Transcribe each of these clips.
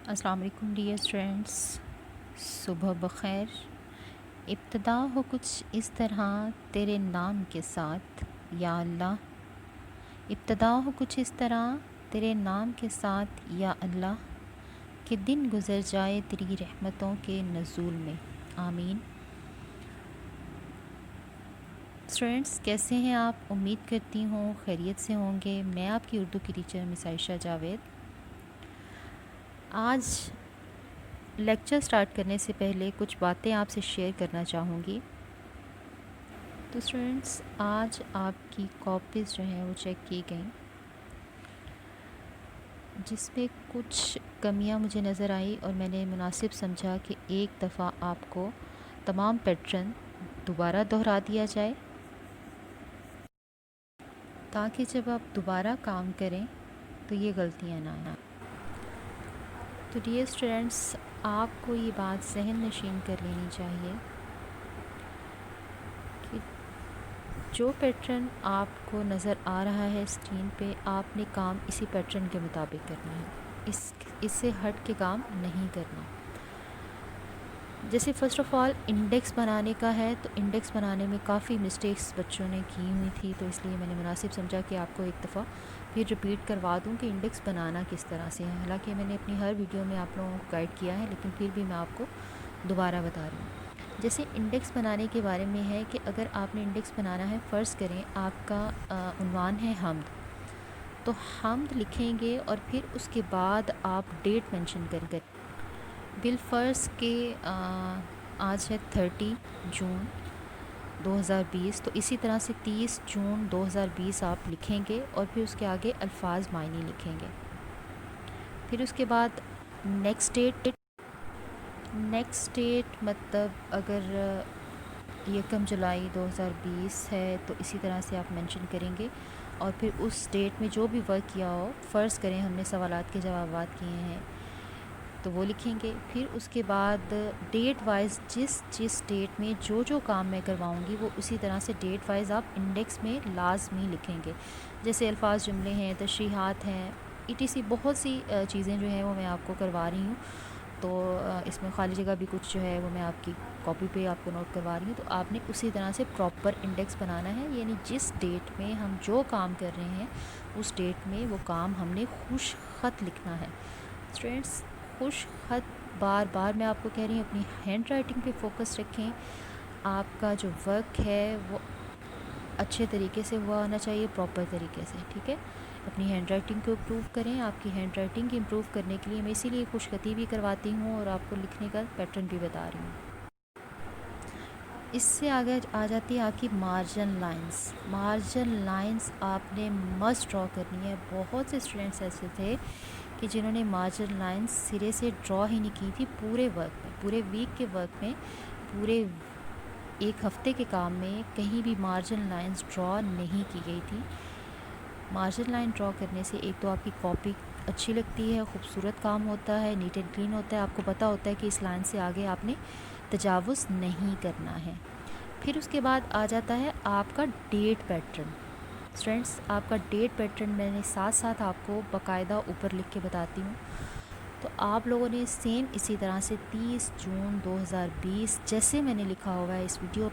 अस्सलाम वालेकुम dear students, सुबह बख़ैर। इब्तिदा हो कुछ इस तरह तेरे नाम के साथ या अल्लाह। इब्तिदा हो कुछ इस तरह तेरे नाम के साथ या अल्लाह, कि दिन गुज़र जाए तेरी रहमतों के नज़ूल में, आमीन। स्टूडेंट्स, कैसे हैं आप? उम्मीद करती हूँ खैरियत से होंगे। मैं आपकी उर्दू की टीचर मिस आयशा जावेद। आज लेक्चर स्टार्ट करने से पहले कुछ बातें आपसे शेयर करना चाहूँगी। तो स्टूडेंट्स, आज आपकी कॉपीज़ जो हैं वो चेक की गई, जिसमें कुछ कमियां मुझे नज़र आई और मैंने मुनासिब समझा कि एक दफ़ा आपको तमाम पैटर्न दोबारा दोहरा दिया जाए, ताकि जब आप दोबारा काम करें तो ये गलतियां ना आएं। तो डियर स्टूडेंट्स, आपको ये बात ज़हन नशीन कर लेनी चाहिए कि जो पैटर्न आपको नज़र आ रहा है स्क्रीन पे, आपने काम इसी पैटर्न के मुताबिक करना है। इससे हट के काम नहीं करना। जैसे फ़र्स्ट ऑफ़ ऑल इंडेक्स बनाने का है, तो इंडेक्स बनाने में काफ़ी मिस्टेक्स बच्चों ने की हुई थी, तो इसलिए मैंने मुनासिब समझा कि आपको एक दफ़ा फिर रिपीट करवा दूं कि इंडेक्स बनाना किस तरह से है। हालांकि मैंने अपनी हर वीडियो में आप लोगों को गाइड किया है, लेकिन फिर भी मैं आपको दोबारा बता रही हूँ। जैसे इंडेक्स बनाने के बारे में है कि अगर आपने इंडेक्स बनाना है, फ़र्ज़ करें आपका उन्वान है हम्द, तो हम्द लिखेंगे और फिर उसके बाद आप डेट मेंशन करेंगे। बिलफ़र्ज़ के आज है 30 जून 2020, तो इसी तरह से 30 जून 2020 आप लिखेंगे और फिर उसके आगे अल्फाज मायने लिखेंगे। फिर उसके बाद नेक्स्ट डेट मतलब अगर 1 जुलाई 2020 है तो इसी तरह से आप मेंशन करेंगे और फिर उस डेट में जो भी वर्क किया हो, फ़र्ज़ करें हमने सवालात के जवाब किए हैं तो वो लिखेंगे। फिर उसके बाद डेट वाइज़ जिस डेट में जो काम मैं करवाऊँगी वो उसी तरह से डेट वाइज़ आप इंडेक्स में लाजमी लिखेंगे। जैसे अल्फाज, जुमले हैं, तशरीहात हैं, ईटीसी बहुत सी चीज़ें जो हैं वो मैं आपको करवा रही हूँ। तो इसमें खाली जगह भी कुछ जो है वो मैं आपकी कॉपी पे आपको नोट करवा रही हूँ। तो आपने उसी तरह से प्रॉपर इंडेक्स बनाना है, यानी जिस डेट में हम जो काम कर रहे हैं उस डेट में वो काम हमने खुश ख़त लिखना है। स्टूडेंट्स, खुश ख़त बार बार मैं आपको कह रही हूँ, अपनी हैंड राइटिंग पे फोकस रखें। आपका जो वर्क है वो अच्छे तरीके से हुआ होना चाहिए, प्रॉपर तरीके से, ठीक है। अपनी हैंड राइटिंग को इम्प्रूव करें। आपकी हैंड राइटिंग इम्प्रूव करने के लिए मैं इसीलिए खुशखती भी करवाती हूँ और आपको लिखने का पैटर्न भी बता रही हूँ। इससे आगे आ जाती है आपकी मार्जिन लाइंस। मार्जिन लाइंस आपने मस्ट ड्रॉ करनी है। बहुत से स्टूडेंट्स ऐसे थे कि जिन्होंने मार्जिन लाइंस सिरे से ड्रॉ ही नहीं की थी पूरे वर्क में, पूरे वीक के वर्क में, पूरे एक हफ़्ते के काम में कहीं भी मार्जिन लाइंस ड्रॉ नहीं की गई थी। मार्जिन लाइन ड्रॉ करने से एक तो आपकी कॉपी अच्छी लगती है, खूबसूरत काम होता है, नीट एंड क्लीन होता है। आपको पता होता है कि इस लाइन से आगे आपने तजावुज़ नहीं करना है। फिर उसके बाद आ जाता है आपका डेट पैटर्न। स्टूडेंट्स, आपका डेट पैटर्न मैंने साथ साथ आपको बाकायदा ऊपर लिख के बताती हूँ। तो आप लोगों ने सेम इसी तरह से 30 जून 2020 जैसे मैंने लिखा होगा इस वीडियो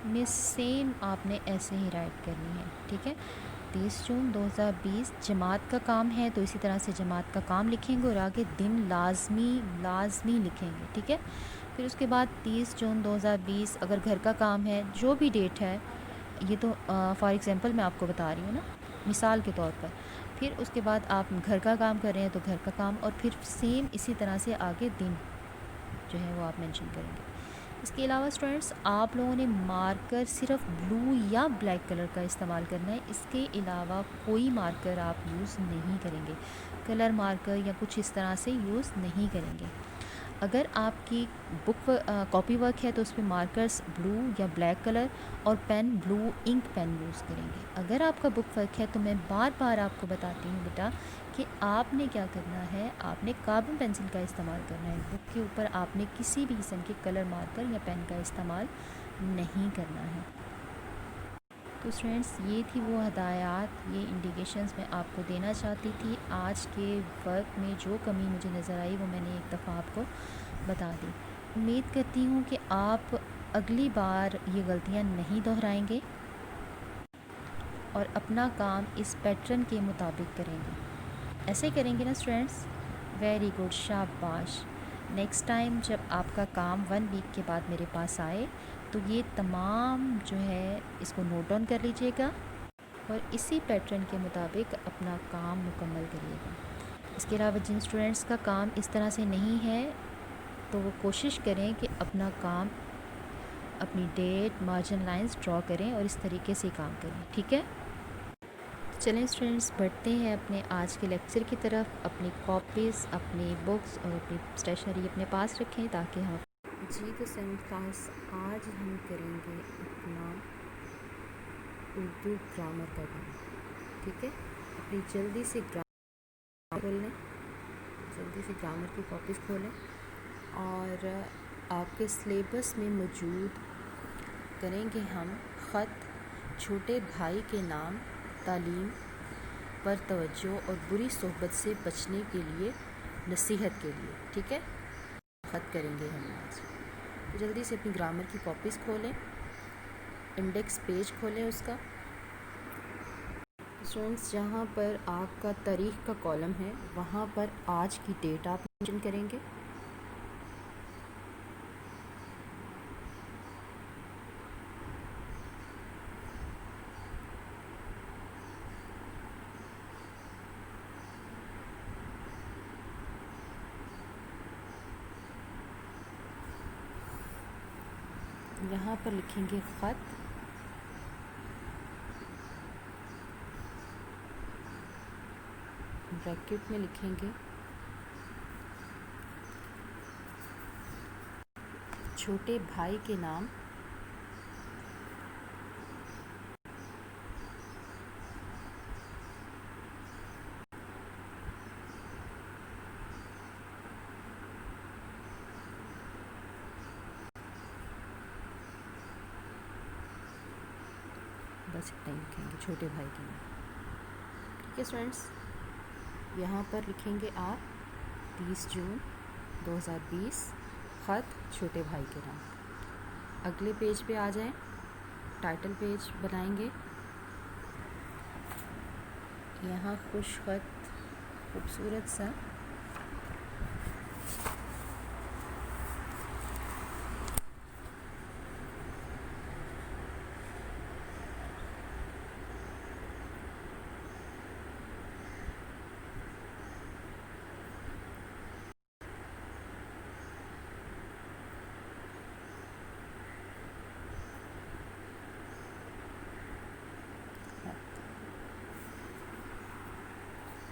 में, सेम आपने ऐसे ही राइट करनी है, ठीक है। 30 जून 2020 जमात का काम है तो इसी तरह से जमात का काम लिखेंगे और आगे दिन लाजमी लिखेंगे, ठीक है। फिर उसके बाद 30 जून 2020 अगर घर का काम है, जो भी डेट है, ये तो फॉर एग्ज़ाम्पल मैं आपको बता रही हूँ ना, मिसाल के तौर पर। फिर उसके बाद आप घर का काम कर रहे हैं तो घर का काम, और फिर सेम इसी तरह से आगे दिन जो है वो आप मेंशन करेंगे। इसके अलावा स्टूडेंट्स, आप लोगों ने मार्कर सिर्फ ब्लू या ब्लैक कलर का इस्तेमाल करना है। इसके अलावा कोई मार्कर आप यूज़ नहीं करेंगे, कलर मार्कर या कुछ इस तरह से यूज़ नहीं करेंगे। अगर आपकी कॉपी वर्क है तो उसमें मार्कर्स ब्लू या ब्लैक कलर और pen blue ink pen use करेंगे। अगर आपका बुक वर्क है तो मैं बार बार आपको बताती हूँ बेटा कि आपने क्या करना है, आपने कार्बन पेंसिल का इस्तेमाल करना है। बुक के ऊपर आपने किसी भी किस्म के कलर मार्कर या पेन का इस्तेमाल नहीं करना है। तो स्टूडेंट्स, ये थी वो हदायत, ये इंडिकेशंस मैं आपको देना चाहती थी। आज के वर्क में जो कमी मुझे नज़र आई वो मैंने एक दफ़ा आपको बता दी। उम्मीद करती हूँ कि आप अगली बार ये गलतियाँ नहीं दोहराएंगे और अपना काम इस पैटर्न के मुताबिक करेंगे। ऐसे करेंगे ना स्टूडेंट्स? वेरी गुड, शाबाश। नेक्स्ट टाइम जब आपका काम 1 वीक के बाद मेरे पास आए तो ये तमाम जो है इसको नोट डाउन कर लीजिएगा और इसी पैटर्न के मुताबिक अपना काम मुकम्मल करिएगा। इसके अलावा जिन स्टूडेंट्स का काम इस तरह से नहीं है तो वो कोशिश करें कि अपना काम, अपनी डेट, मार्जिन लाइंस ड्रॉ करें और इस तरीके से काम करें, ठीक है? चलें स्टूडेंट्स, बढ़ते हैं अपने आज के लेक्चर की तरफ। अपनी कॉपीज़, अपनी बुक्स और अपनी स्टेशनरी अपने पास रखें ताकि हम जी तो सेवन क्लास आज हम करेंगे अपना उर्दू ग्रामर का काम, ठीक है? अपनी जल्दी से ग्रामर खोल लें, जल्दी से ग्रामर की कॉपीज़ खोलें और आपके सिलेबस में मौजूद करेंगे हम ख़त छोटे भाई के नाम, तालीम पर तवज्जो और बुरी सोहबत से बचने के लिए, नसीहत के लिए, ठीक है? ख़त करेंगे हम आज। तो जल्दी से अपनी ग्रामर की कॉपीज़ खोलें, इंडेक्स पेज खोलें उसका। स्टूडेंट्स, जहाँ पर आपका तारीख़ का कॉलम है वहाँ पर आज की डेट आप मेंशन करेंगे। यहाँ पर लिखेंगे ख़त, ब्रैकेट में लिखेंगे छोटे भाई के नाम, बस इतना ही लिखेंगे, छोटे भाई के नाम, ठीक है स्टूडेंट्स? यहाँ पर लिखेंगे आप 30 जून 2020, ख़त छोटे भाई के नाम। अगले पेज पे आ जाएं, टाइटल पेज बनाएंगे। यहाँ खुश ख़त खूबसूरत सा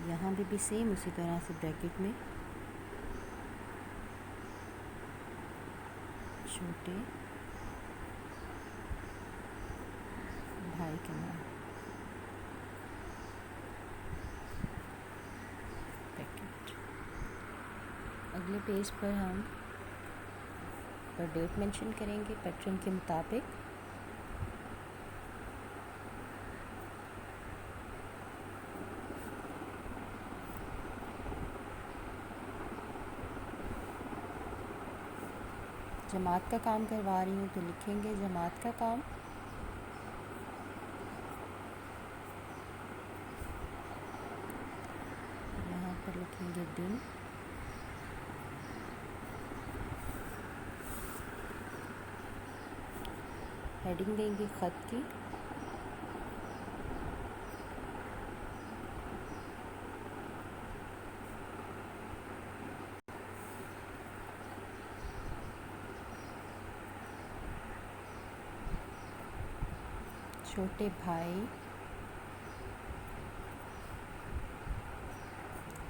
यहाँ भी सेम उसी तरह से ब्रैकेट में छोटे भाई के नाम, ब्रैकेट। अगले पेज पर हम डेट मेंशन करेंगे पैटर्न के मुताबिक। जमात का काम करवा रही हूँ तो लिखेंगे जमात का काम, यहाँ पर लिखेंगे दिन, हेडिंग देंगे ख़त की, छोटे भाई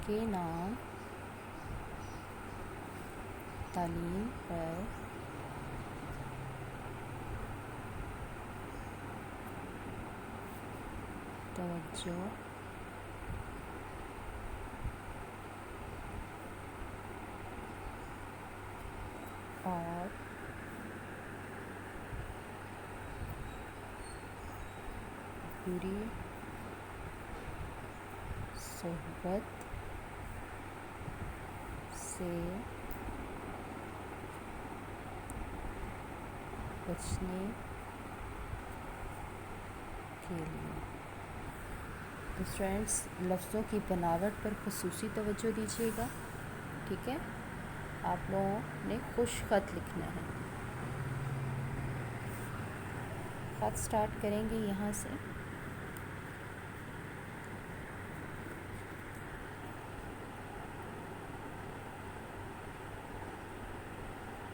के नाम, तालीम पर तवज्जो और बुरी सोहबत से बचने के लिए। तो स्टूडेंट्स, लफ्ज़ों की बनावट पर खुसूसी तवज्जो दीजिएगा, ठीक है। आप लोगों ने खुश ख़त लिखना है। ख़त स्टार्ट करेंगे यहाँ से।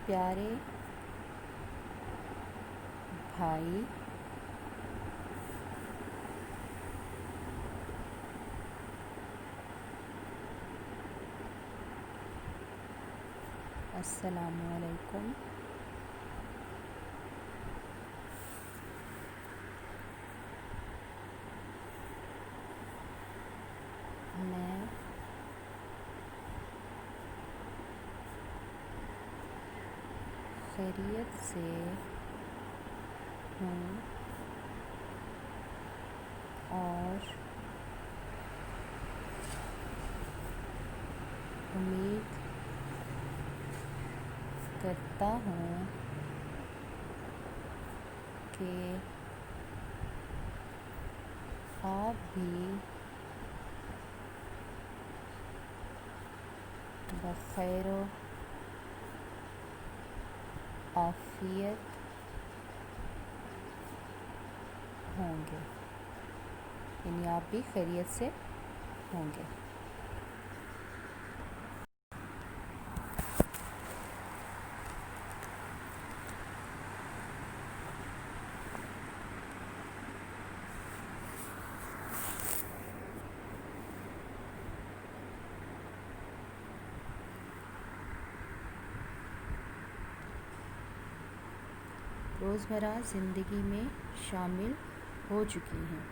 प्यारे भाई, अस्सलामु अलैकुम। मैं खैरियत से हूँ और उम्मीद करता हूँ कि आप भी बखैर आफियत होंगे, यानी आप भी खैरियत से होंगे। रोज़मर्रा ज़िंदगी में शामिल हो चुकी हैं।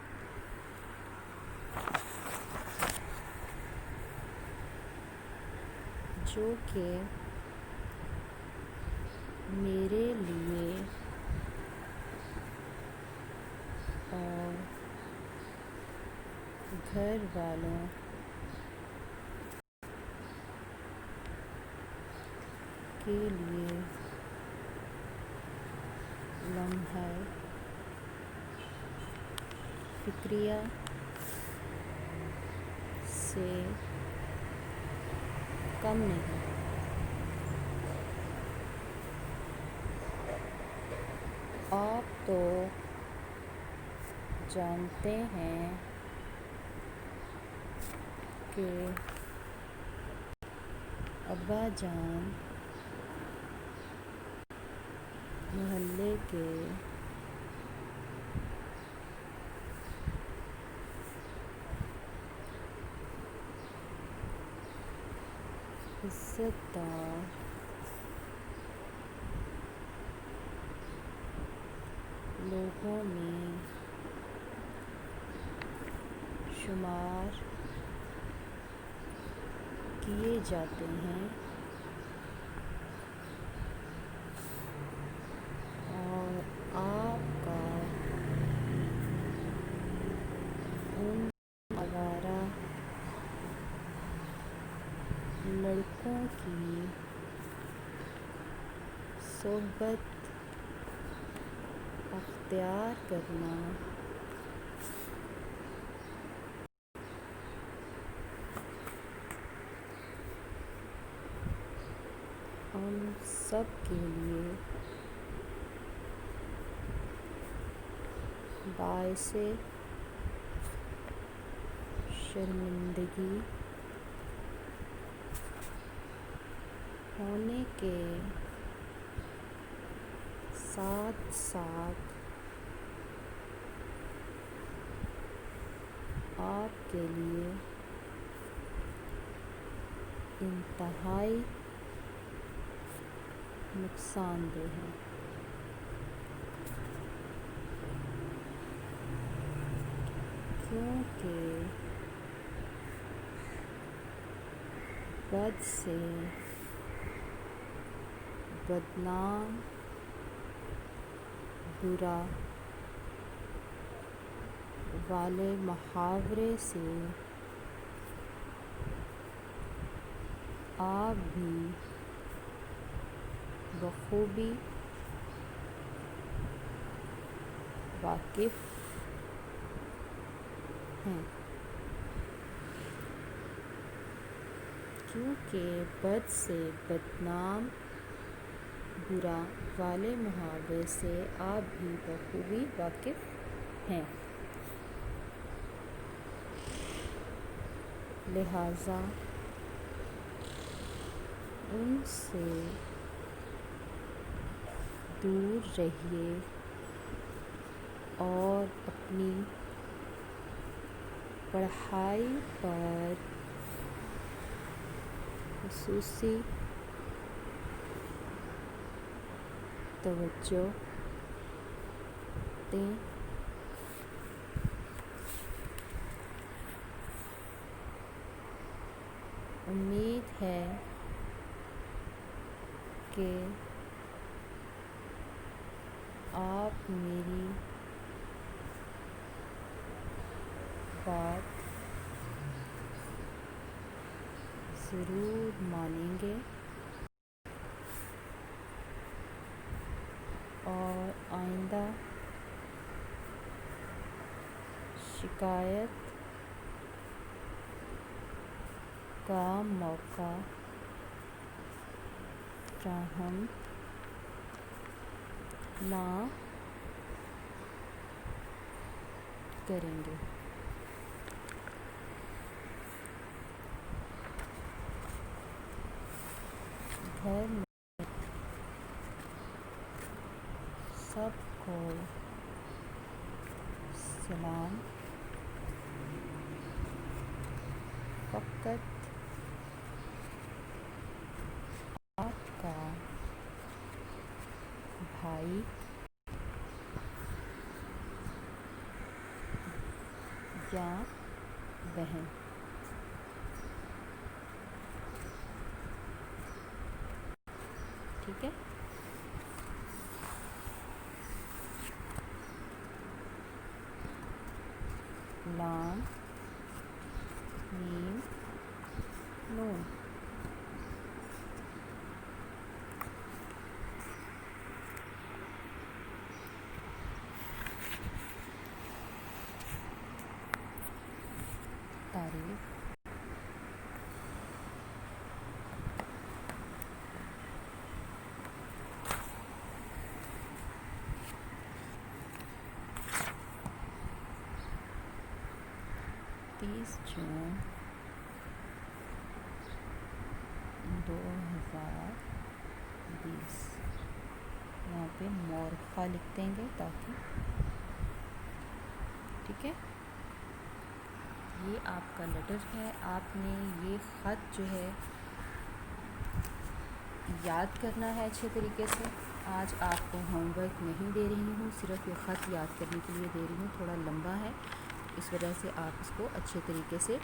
जो कि मेरे लिए और घर वालों के लिए लम्हा फ़िक्रिया से कम नहीं। आप तो जानते हैं कि अब्बा जान मोहल्ले के इज़्ज़तदार लोगों में शुमार किए जाते हैं और आपका उन आवारा लड़कों की सोहबत अख्तियार करना हम सब के लिए बाइसे शर्मिंदगी होने के साथ साथ आपके लिए इंतहाई नुकसानदेह है, क्योंकि बद से बदनाम, बुरा वाले मुहावरे से आप भी बखूबी वाकिफ़ हैं, क्योंकि बद से बदनाम बुरा वाले मुहावरे से आप भी बखूबी वाकिफ़ हैं। लिहाजा उनसे दूर रहिए और अपनी पढ़ाई पर खुसूसी तवज्जो दें। उम्मीद है कि आप मेरी बात ज़रूर मानेंगे और आइंदा शिकायत का मौका फ्राहम ना करेंगे। घर में सबको सलाम। फ़कत आपका भाई या बहन। ठीक है। लाम मीम नून। तारीख जून 2020। यहाँ पे मोरखा लिख देंगे ताकि, ठीक है। ये आपका लेटर है। आपने ये ख़त जो है याद करना है अच्छे तरीके से। आज आपको होमवर्क नहीं दे रही हूँ, सिर्फ ये ख़त याद करने के लिए दे रही हूँ। थोड़ा लंबा है, इस वजह से आप इसको अच्छे तरीके से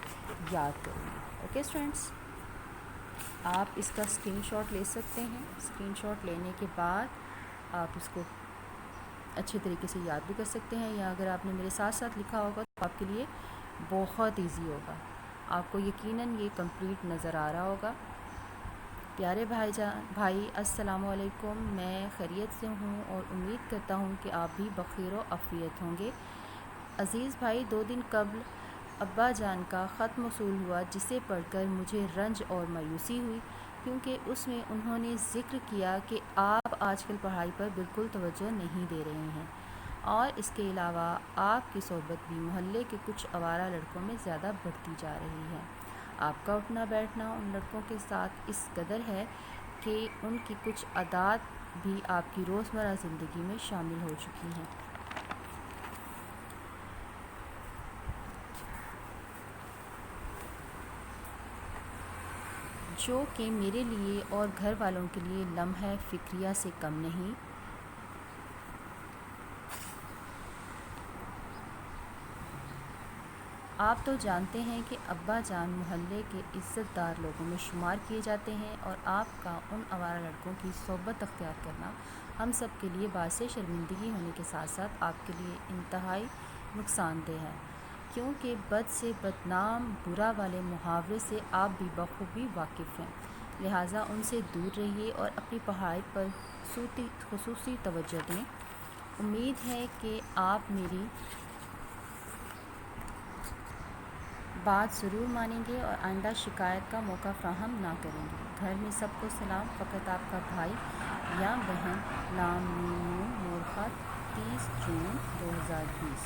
याद करेंगे। ओके स्टूडेंट्स, आप इसका स्क्रीनशॉट ले सकते हैं। स्क्रीनशॉट लेने के बाद आप इसको अच्छे तरीके से याद भी कर सकते हैं, या अगर आपने मेरे साथ साथ लिखा होगा तो आपके लिए बहुत इजी होगा। आपको यकीनन ये कंप्लीट नज़र आ रहा होगा। प्यारे भाई अस्सलाम वालेकुम, मैं खैरियत से हूँ और उम्मीद करता हूँ कि आप भी बखैर व आफ़ियत होंगे। अज़ीज़ भाई, 2 दिन कबल अब्बा जान का ख़त मौसूल हुआ, जिसे पढ़कर मुझे रंज और मायूसी हुई, क्योंकि उसमें उन्होंने ज़िक्र किया कि आप आजकल पढ़ाई पर बिल्कुल तवज्जो नहीं दे रहे हैं और इसके अलावा आपकी सोहबत भी मोहल्ले के कुछ आवारा लड़कों में ज़्यादा बढ़ती जा रही है। आपका उठना बैठना उन लड़कों के साथ इस कदर है कि उनकी कुछ आदत भी आपकी रोज़मर्रा ज़िंदगी में शामिल हो चुकी हैं। जो कि मेरे लिए और घर वालों के लिए लम्हा फ़िक्रिया से कम नहीं। आप तो जानते हैं कि अब्बा जान मोहल्ले के इज़्ज़तदार लोगों में शुमार किए जाते हैं और आपका उन आवारा लड़कों की सोबत अख्तियार करना हम सब के लिए बाइस शर्मिंदगी होने के साथ साथ आपके लिए इंतहाई नुकसानदेह है, क्योंकि बद से बदनाम बुरा वाले मुहावरे से आप भी बखूबी वाकिफ़ हैं। लिहाजा उनसे दूर रहिए और अपनी पढ़ाई पर खुसूसी तवज्जो दें। उम्मीद है कि आप मेरी बात ज़रूर मानेंगे और आइंदा शिकायत का मौका फ़राहम ना करेंगे। घर में सबको सलाम, फ़कत आपका भाई या बहन, नाम मीनू मोरखत, 30 जून 2020।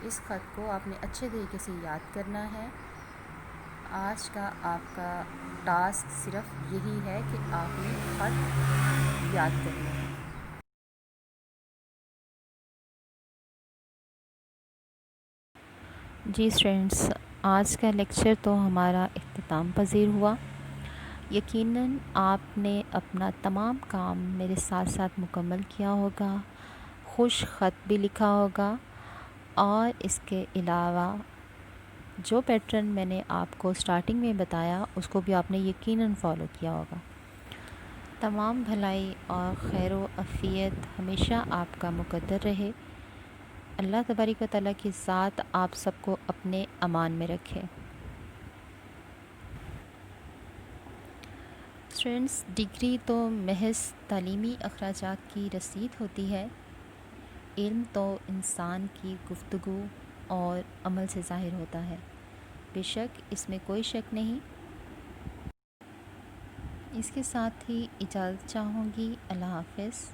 इस ख़त को आपने अच्छे तरीके से याद करना है। आज का आपका टास्क सिर्फ यही है कि आपने ख़त याद करना है। जी स्टूडेंट्स, आज का लेक्चर तो हमारा इख्तिताम पज़ीर हुआ। यकीनन आपने अपना तमाम काम मेरे साथ साथ मुकम्मल किया होगा, खुश ख़त भी लिखा होगा और इसके अलावा जो पैटर्न मैंने आपको स्टार्टिंग में बताया उसको भी आपने यकीनन फ़ॉलो किया होगा। तमाम भलाई और खैर व आफ़ियत हमेशा आपका मुक़द्दर रहे। अल्लाह तबारक व तआला के साथ आप सबको अपने अमान में रखे। स्टूडेंट्स, डिग्री तो महज तालीमी अखराजात की रसीद होती है। इल्म तो इंसान की गुफ्तगू और अमल से ज़ाहिर होता है। बेशक इसमें कोई शक नहीं। इसके साथ ही इजाज़त चाहूँगी। अल्लाह हाफ़िज़।